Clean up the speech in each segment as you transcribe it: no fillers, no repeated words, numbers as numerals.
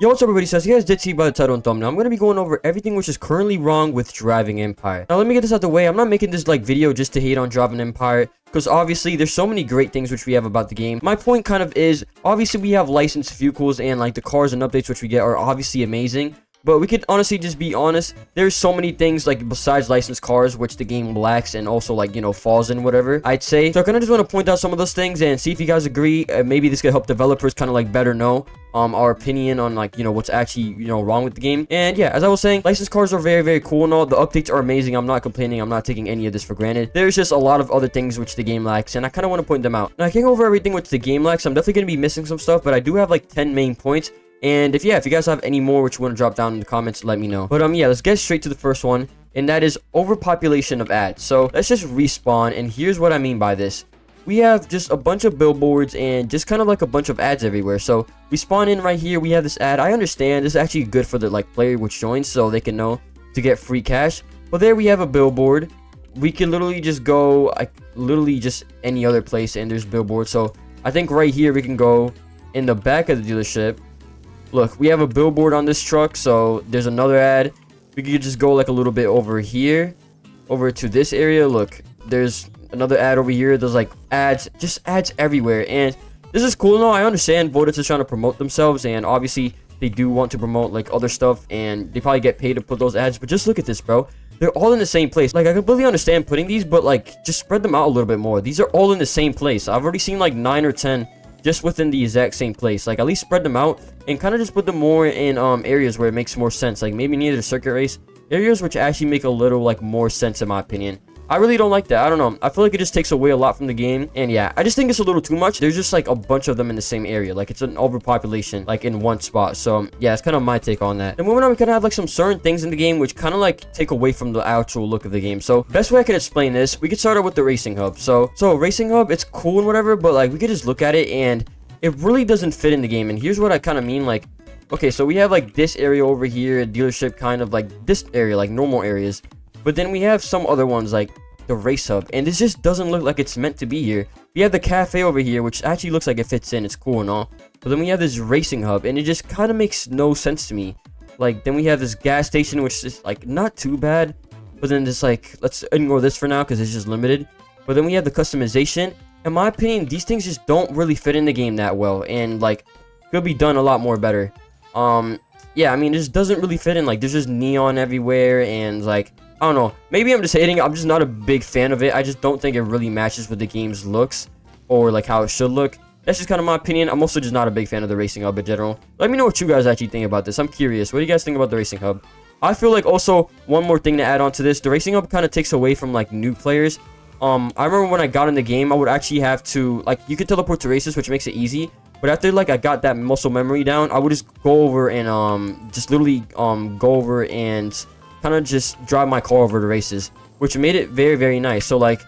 Yo, what's up everybody, so as you guys did see by the title and thumbnail, I'm going to be going over everything which is currently wrong with Driving Empire. Now let me get this out the way. I'm not making this like video just to hate on Driving Empire, because obviously there's so many great things which we have about the game. My point kind of is, obviously we have licensed vehicles and like the cars and updates which we get are obviously amazing. But we could honestly just be honest, there's so many things like besides licensed cars which the game lacks and also like, you know, falls in whatever, I'd say. So I kind of just want to point out some of those things and see if you guys agree. Maybe this could help developers kind of like better know our opinion on like, you know, what's actually, you know, wrong with the game. And yeah, as I was saying, licensed cars are very, very cool and all. The updates are amazing. I'm not complaining. I'm not taking any of this for granted. There's just a lot of other things which the game lacks and I kind of want to point them out. Now I can't go over everything which the game lacks. I'm definitely going to be missing some stuff, but I do have like 10 main points. And if you guys have any more which you want to drop down in the comments, let me know. But yeah, let's get straight to the first one, and that is overpopulation of ads. So let's just respawn, and here's what I mean by this. We have just a bunch of billboards and just kind of like a bunch of ads everywhere. So we spawn in right here, we have this ad. I understand this is actually good for the like player which joins so they can know to get free cash. But there we have a billboard. We can literally just go like literally just any other place and there's billboards. So I think right here we can go in the back of the dealership. Look, we have a billboard on this truck, so there's another ad. We could just go like a little bit over here, over to this area. Look, there's another ad over here. There's like ads, just ads everywhere. And this is cool. No, I understand Vodafone is trying to promote themselves, and obviously they do want to promote like other stuff, and they probably get paid to put those ads. But just look at this, bro. They're all in the same place. Like, I completely understand putting these, but like, just spread them out a little bit more. These are all in the same place. I've already seen like 9 or 10 just within the exact same place. Like, at least spread them out and kind of just put them more in areas where it makes more sense, like maybe near the circuit race areas, which actually make a little like more sense in my opinion. I really don't like that. I don't know, I feel like it just takes away a lot from the game, and yeah, I just think it's a little too much. There's just like a bunch of them in the same area, like it's an overpopulation like in one spot. So yeah, it's kind of my take on that. And moving on, we kind of have like some certain things in the game which kind of like take away from the actual look of the game. So best way I can explain this, we could start out with the racing hub. So racing hub, it's cool and whatever, but like we could just look at it and it really doesn't fit in the game. And here's what I kind of mean. Like, okay, so we have like this area over here, a dealership, kind of like this area, like normal areas, but then we have some other ones like the race hub, and this just doesn't look like it's meant to be here. We have the cafe over here, which actually looks like it fits in, it's cool and all, but then we have this racing hub and it just kind of makes no sense to me. Like, then we have this gas station, which is like not too bad, but then just like, let's ignore this for now because it's just limited. But then we have the customization. In my opinion, these things just don't really fit in the game that well, and like could be done a lot more better. Yeah, I mean, it just doesn't really fit in. Like, there's just neon everywhere, and like, I don't know, maybe I'm just hating. I'm just not a big fan of it. I just don't think it really matches with the game's looks or like how it should look. That's just kind of my opinion. I'm also just not a big fan of the racing hub in general. Let me know what you guys actually think about this. I'm curious, what do you guys think about the racing hub? I feel like also one more thing to add on to this, the racing hub kind of takes away from like new players. I remember when I got in the game, I would actually have to, like, you could teleport to races, which makes it easy. But after, like, I got that muscle memory down, I would just go over and, just literally, go over and kind of just drive my car over to races, which made it very, very nice. So, like,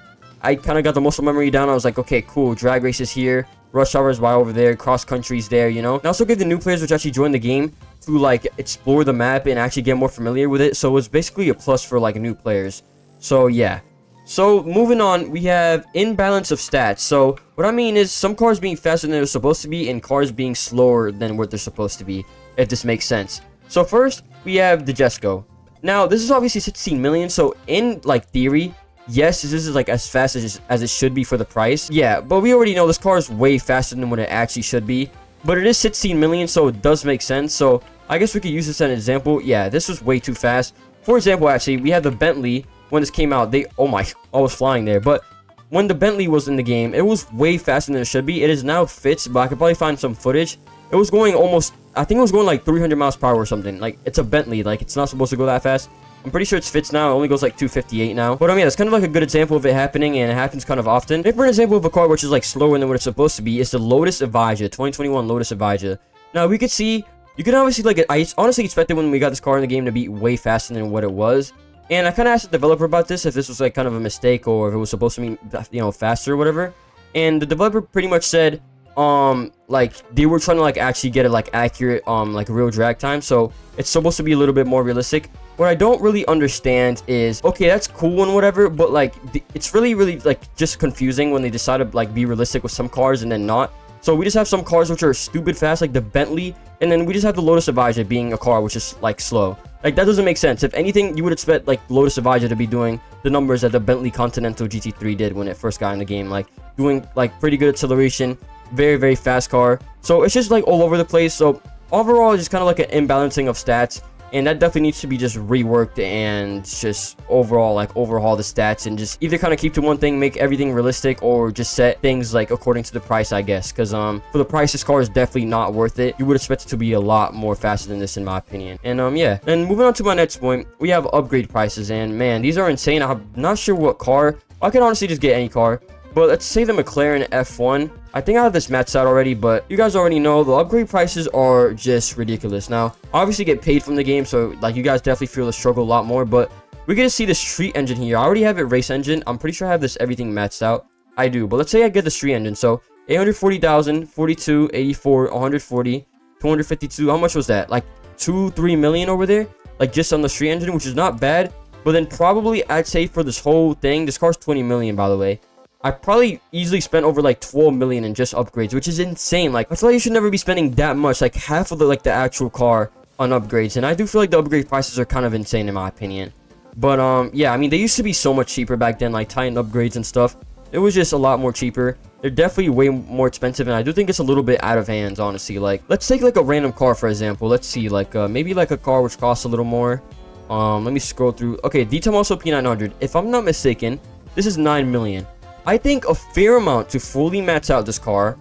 I kind of got the muscle memory down. I was like, okay, cool, drag races here, rush hours by over there, cross countries there, you know? And also give the new players which actually join the game to, like, explore the map and actually get more familiar with it. So, it's basically a plus for, like, new players. So, yeah. So, moving on, we have imbalance of stats. So, what I mean is some cars being faster than they're supposed to be and cars being slower than what they're supposed to be, if this makes sense. So, first, we have the Jesco. Now, this is obviously 16 million, so in, like, theory, yes, this is, like, as fast as it should be for the price. Yeah, but we already know this car is way faster than what it actually should be. But it is 16 million, so it does make sense. So, I guess we could use this as an example. Yeah, this was way too fast. For example, actually, we have the Bentley. When this came out, oh my, I was flying there. But when the Bentley was in the game, it was way faster than it should be. It is now fits, but I could probably find some footage. It was going almost, I think it was going like 300 miles per hour or something. Like, it's a Bentley, like, it's not supposed to go that fast. I'm pretty sure it's fits now. It only goes like 258 now. But I mean, it's kind of like a good example of it happening, and it happens kind of often. If for an example of a car which is like slower than what it's supposed to be, it's the Lotus Evija, 2021 Lotus Evija. Now, we could see, you can obviously, like, I honestly expected when we got this car in the game to be way faster than what it was. And I kind of asked the developer about this, if this was like kind of a mistake or if it was supposed to be, you know, faster or whatever. And the developer pretty much said, like, they were trying to like actually get it like accurate, like real drag time. So it's supposed to be a little bit more realistic. What I don't really understand is, okay, that's cool and whatever, but like, it's really like just confusing when they decide to like be realistic with some cars and then not. So we just have some cars which are stupid fast, like the Bentley, and then we just have the Lotus Evija being a car which is like slow. Like, that doesn't make sense. If anything, you would expect like Lotus Evija to be doing the numbers that the Bentley Continental GT3 did when it first got in the game, like doing like pretty good acceleration, very, very fast car. So it's just like all over the place. So overall, it's just kind of like an imbalancing of stats, and that definitely needs to be just reworked and just overall like overhaul the stats and just either kind of keep to one thing, make everything realistic, or just set things like according to the price, I guess. Because for the price, this car is definitely not worth it. You would expect it to be a lot more faster than this, in my opinion. And yeah, and moving on to my next point, we have upgrade prices, and man, these are insane. I'm not sure what car. I can honestly just get any car, but let's say the McLaren F1. I think I have this matched out already, but you guys already know the upgrade prices are just ridiculous. Now, obviously get paid from the game, so like you guys definitely feel the struggle a lot more, but we're gonna see the street engine here. I already have it race engine. I'm pretty sure I have this everything matched out. I do, but let's say I get the street engine. So 840,000, 42, 84, 140, 252. How much was that? Like 2-3 million over there, like just on the street engine, which is not bad. But then probably I'd say for this whole thing, this car's 20 million, by the way. I probably easily spent over like 12 million in just upgrades, which is insane. Like, I feel like you should never be spending that much, like half of the actual car on upgrades. And I do feel like the upgrade prices are kind of insane in my opinion. But yeah, I mean, they used to be so much cheaper back then, like Titan upgrades and stuff. It was just a lot more cheaper. They're definitely way more expensive, and I do think it's a little bit out of hands, honestly. Like, let's take like a random car, for example. Let's see, like maybe like a car which costs a little more. Let me scroll through. Okay, D-Tomaso P900. If I'm not mistaken, this is 9 million. I think a fair amount to fully max out this car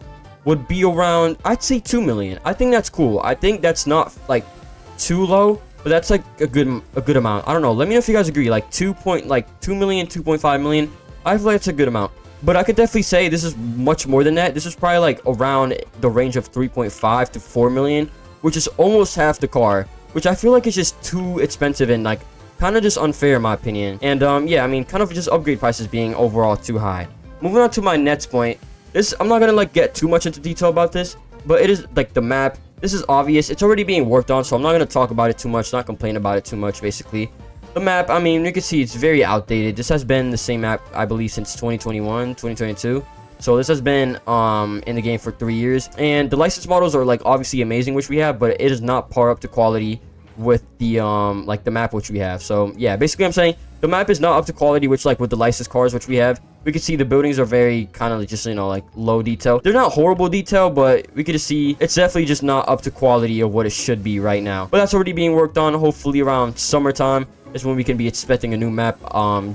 would be around, I'd say 2 million. I think that's cool. I think that's not like too low, but that's like a good amount. I don't know. Let me know if you guys agree. Like 2 million, 2.5 million. I feel like it's a good amount. But I could definitely say this is much more than that. This is probably like around the range of 3.5 to 4 million, which is almost half the car, which I feel like is just too expensive and like kind of just unfair in my opinion. And yeah, I mean, kind of just upgrade prices being overall too high. Moving on to my next point. This, I'm not gonna like get too much into detail about this, but it is like the map. This is obvious. It's already being worked on, so I'm not gonna talk about it too much, not complain about it too much. Basically, the map, I mean, you can see it's very outdated. This has been the same map, I believe, since 2021, 2022. So this has been in the game for 3 years, and the license models are like obviously amazing, which we have, but it is not par up to quality with the like the map which we have. So yeah, basically I'm saying the map is not up to quality, which like with the licensed cars which we have, we can see the buildings are very kind of just, you know, like low detail. They're not horrible detail, but we could just see it's definitely just not up to quality of what it should be right now. But that's already being worked on. Hopefully around summertime is when we can be expecting a new map,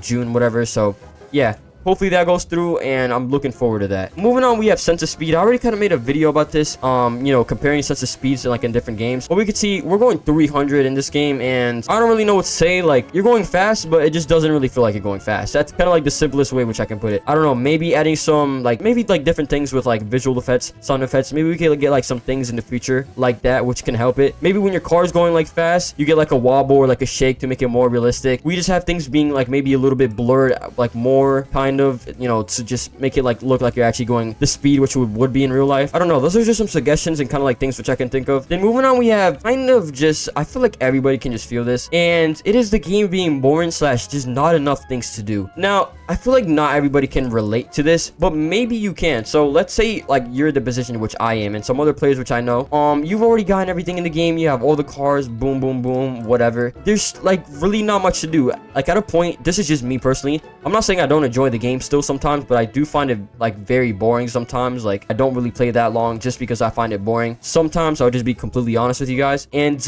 June, whatever. So yeah, hopefully that goes through, and I'm looking forward to that. Moving on, we have sense of speed. I already kind of made a video about this, you know, comparing sense of speeds like in different games. But we could see we're going 300 in this game, and I don't really know what to say. Like, you're going fast, but it just doesn't really feel like you're going fast. That's kind of like the simplest way which I can put it. I don't know, maybe adding some, like, maybe like different things with like visual effects, sound effects. Maybe we could get like some things in the future like that, which can help it. Maybe when your car's going like fast, you get like a wobble or like a shake to make it more realistic. We just have things being like maybe a little bit blurred, like more kind of, you know, to just make it like look like you're actually going the speed which would be in real life. I don't know, those are just some suggestions and kind of like things which I can think of. Then moving on, we have kind of just, I feel like everybody can just feel this, and it is the game being boring slash just not enough things to do. Now, I feel like not everybody can relate to this, but maybe you can. So let's say like you're the position which I am, and some other players which I know, you've already gotten everything in the game. You have all the cars, boom boom boom, whatever. There's like really not much to do. Like at a point, this is just me personally, I'm not saying I don't enjoy the game still sometimes, but I do find it like very boring sometimes. Like I don't really play that long just because I find it boring. Sometimes I'll just be completely honest with you guys, and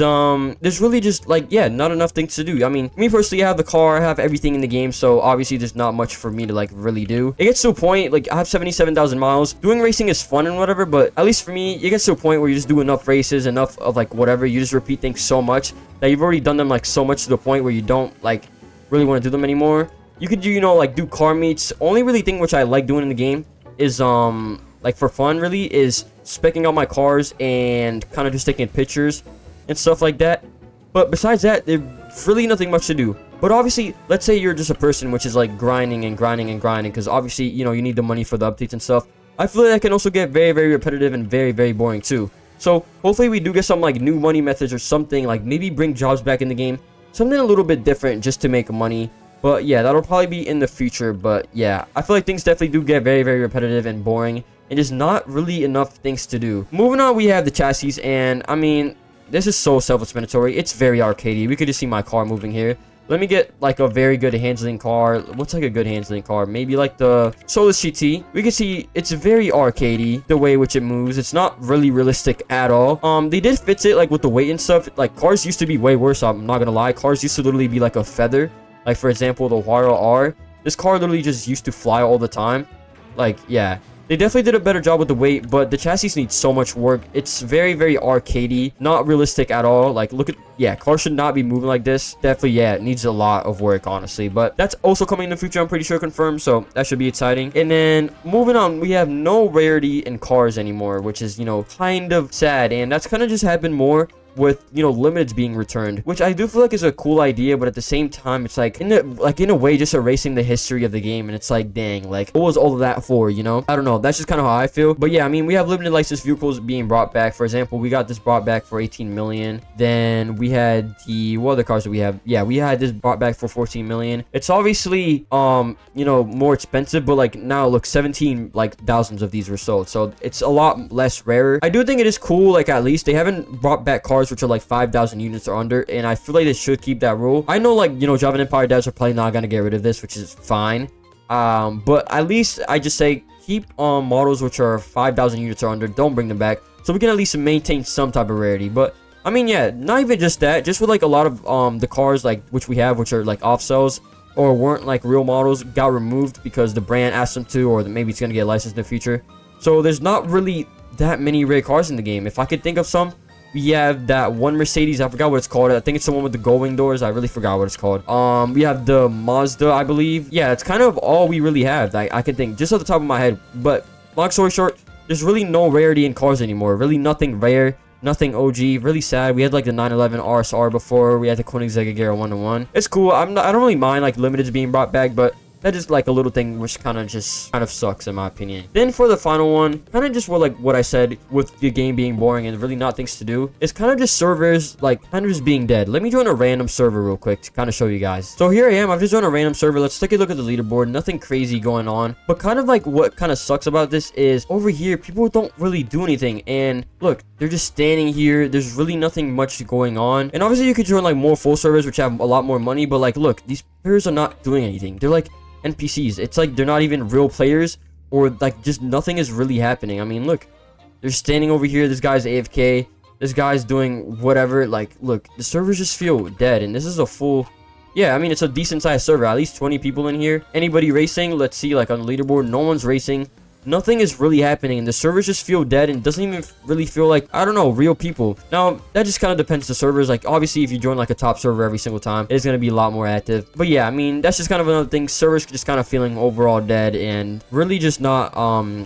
there's really just like, yeah, not enough things to do. I mean, me personally, I have the car, I have everything in the game, so obviously there's not much for me to like really do. It gets to a point, like I have 77,000 miles. Doing racing is fun and whatever, but at least for me, it gets to a point where you just do enough races, enough of like whatever, you just repeat things so much that you've already done them like so much to the point where you don't like really want to do them anymore. You could do, you know, like do car meets. Only really thing which I like doing in the game is like for fun really is specking out my cars and kind of just taking pictures and stuff like that. But besides that, there's really nothing much to do. But obviously, let's say you're just a person which is like grinding and grinding and grinding, because obviously, you know, you need the money for the updates and stuff. I feel like that can also get very, very repetitive and very, very boring too. So hopefully we do get some like new money methods or something, like maybe bring jobs back in the game, something a little bit different just to make money. But yeah, that'll probably be in the future. But yeah, I feel like things definitely do get very, very repetitive and boring. and there's not really enough things to do. Moving on, we have the chassis, and I mean, this is so self-explanatory. It's very arcadey. We could just see my car moving here. Let me get like a very good handling car. What's like a good handling car? Maybe like the Solus GT. We can see it's very arcadey, the way which it moves. It's not really realistic at all. They did fix it like with the weight and stuff. Like cars used to be way worse. I'm not gonna lie. Cars used to literally be like a feather. Like for example, the Huayra R. This car literally just used to fly all the time. Like yeah. They definitely did a better job with the weight, but the chassis needs so much work. It's very, very arcadey, not realistic at all. Like, look at, yeah, cars should not be moving like this. Definitely, yeah, it needs a lot of work, honestly. But that's also coming in the future, I'm pretty sure, confirmed, so that should be exciting. And then, moving on, we have no rarity in cars anymore, which is, you know, kind of sad. And that's kind of just happened more with, you know, limiteds being returned, which I do feel like is a cool idea, but at the same time, it's like in a way just erasing the history of the game. And it's like, dang, like what was all of that for, you know? I don't know, that's just kind of how I feel. But yeah, I mean, we have limited license vehicles being brought back. For example, we got this brought back for 18 million. Then we had the, what other cars do we have? Yeah, we had this brought back for 14 million. It's obviously you know, more expensive, but like now look, 17 like thousands of these were sold, so it's a lot less rarer. I do think it is cool, like at least they haven't brought back cars which are like 5,000 units or under, and I feel like they should keep that rule. I know, like, you know, Java Empire devs are probably not gonna get rid of this, which is fine, but at least I just say keep models which are 5,000 units or under, don't bring them back, so we can at least maintain some type of rarity. But I mean, yeah, not even just that, just with like a lot of the cars like which we have, which are like off cells or weren't like real models, got removed because the brand asked them to, or maybe it's gonna get licensed in the future. So there's not really that many rare cars in the game. If I could think of some, we have that one Mercedes, I forgot what it's called. I think it's the one with the going doors. I really forgot what it's called. We have the Mazda, I believe. Yeah, it's kind of all we really have. I can think just off the top of my head. But long story short, there's really no rarity in cars anymore. Really nothing rare, nothing OG. Really sad. We had like the 911 RSR before. We had the Koenigsegg Agera 101. It's cool. I don't really mind like limiteds being brought back, but that is like a little thing which kind of sucks in my opinion. Then for the final one, kind of just what I said with the game being boring and really not things to do, it's kind of just servers like kind of just being dead. Let me join a random server real quick to kind of show you guys. So here I am. I've just joined a random server. Let's take a look at the leaderboard. Nothing crazy going on, but kind of like what kind of sucks about this is over here people don't really do anything, and look, they're just standing here. There's really nothing much going on. And obviously you could join like more full servers which have a lot more money, but like look, these players are not doing anything. They're like NPCs. It's like they're not even real players, or like just nothing is really happening. I mean, look, they're standing over here. This guy's AFK. This guy's doing whatever. Like, look, the servers just feel dead, and this is a full, yeah, I mean, it's a decent sized server. At least 20 people in here. Anybody racing? Let's see, like on the leaderboard, no one's racing. Nothing is really happening, and the servers just feel dead, and doesn't even really feel like, I don't know, real people. Now, that just kind of depends on the servers. Like, obviously, if you join like a top server every single time, it's going to be a lot more active. But yeah, I mean, that's just kind of another thing. Servers just kind of feeling overall dead, and really just not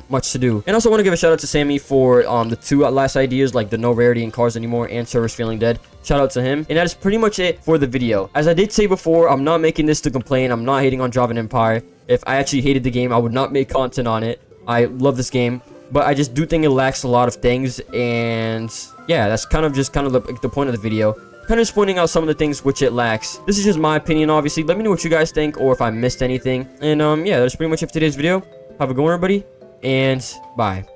much to do. And also want to give a shout out to Sammy for the two last ideas, like the no rarity in cars anymore and servers feeling dead. Shout out to him. And that is pretty much it for the video. As I did say before, I'm not making this to complain. I'm not hating on Java Empire. If I actually hated the game, I would not make content on it. I love this game, but I just do think it lacks a lot of things, and yeah, that's kind of the point of the video. Kind of just pointing out some of the things which it lacks. This is just my opinion, obviously. Let me know what you guys think, or if I missed anything. And yeah, that's pretty much it for today's video. Have a good one, everybody, and bye.